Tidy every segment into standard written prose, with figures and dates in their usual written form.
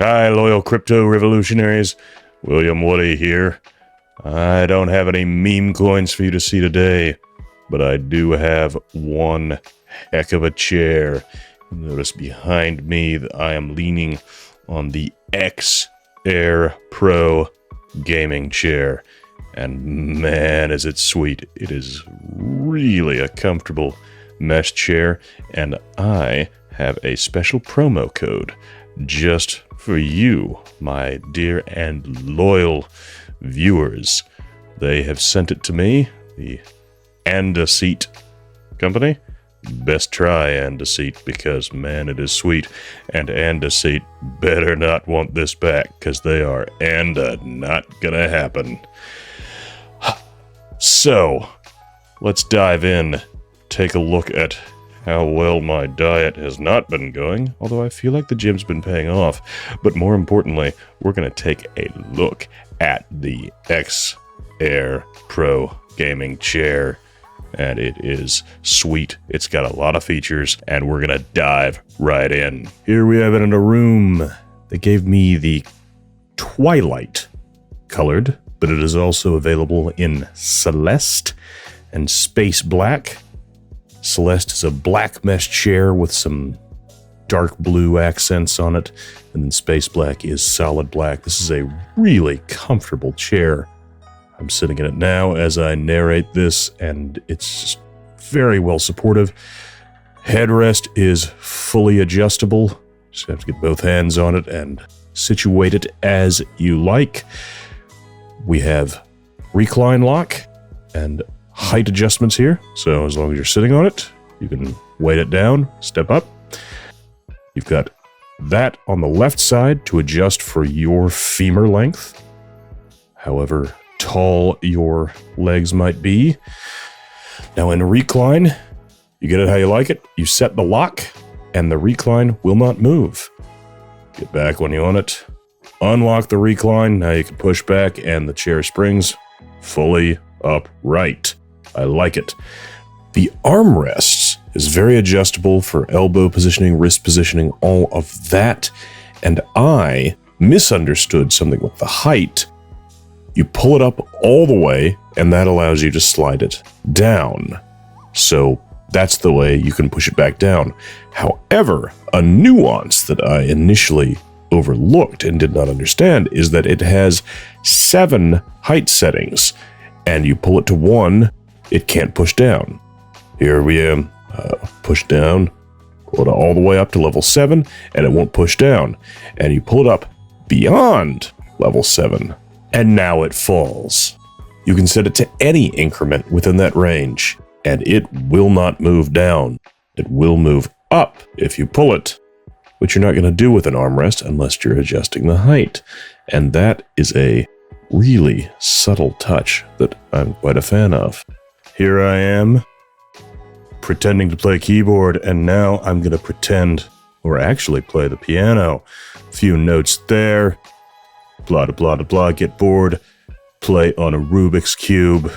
Hi, loyal crypto revolutionaries. William Woody here. I don't have any meme coins for you to see today, but I do have one heck of a chair. Notice behind me that I am leaning on the X Air Pro gaming chair. And man, is it sweet. It is really a comfortable mesh chair, and I have a special promo code just for you, my dear and loyal viewers. They have sent it to me, the AndaSeat company. Best try AndaSeat, because man, it is sweet. And AndaSeat better not want this back, because they are not gonna happen. So, let's dive in, take a look at how well my diet has not been going, although I feel like the gym's been paying off. But more importantly, we're going to take a look at the X Air Pro gaming chair, and it is sweet. It's got a lot of features, and we're going to dive right in. Here we have it in a room. They gave me the Twilight colored, but it is also available in Celeste and Space Black. Celeste is a black mesh chair with some dark blue accents on it, and then Space Black is solid black. This is a really comfortable chair. I'm sitting in it now as I narrate this, and it's just very well supportive. Headrest is fully adjustable. Just have to get both hands on it and situate it as you like. We have recline lock and height adjustments here, so as long as you're sitting on it, you can weight it down, step up. You've got that on the left side to adjust for your femur length, however tall your legs might be. Now in recline, you get it how you like it. You set the lock, and the recline will not move. Get back when you want it. Unlock the recline. Now you can push back, and the chair springs fully upright. I like it. The armrests is very adjustable for elbow positioning, wrist positioning, all of that. And I misunderstood something with the height. You pull it up all the way, and that allows you to slide it down. So that's the way you can push it back down. However, a nuance that I initially overlooked and did not understand is that it has 7 height settings, and you pull it to 1, it can't push down. Here we am, push down, pull it all the way up to level 7, and it won't push down. And you pull it up beyond level 7, and now it falls. You can set it to any increment within that range, and it will not move down. It will move up if you pull it, which you're not going to do with an armrest unless you're adjusting the height. And that is a really subtle touch that I'm quite a fan of. Here I am, pretending to play keyboard, and now I'm going to pretend, or actually play the piano. A few notes there, blah, blah, blah, blah, get bored, play on a Rubik's Cube.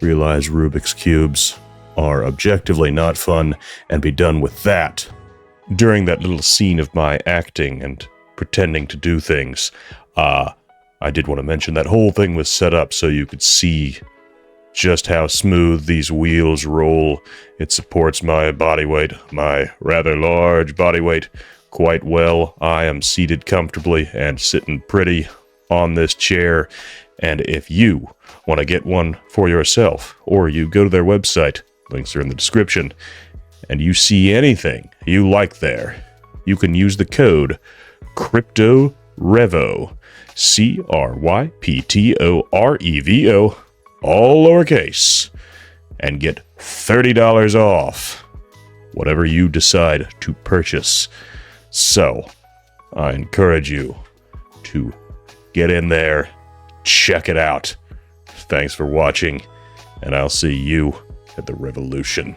Realize Rubik's Cubes are objectively not fun, and be done with that. During that little scene of my acting and pretending to do things, I did want to mention that whole thing was set up so you could see just how smooth these wheels roll. It supports my body weight, my rather large body weight, quite well. I am seated comfortably and sitting pretty on this chair. And if you want to get one for yourself, or you go to their website, links are in the description, and you see anything you like there, you can use the code CryptoRevo, CryptoRevo, all lowercase, and get $30 off whatever you decide to purchase. So, I encourage you to get in there, check it out. Thanks for watching, and I'll see you at the revolution.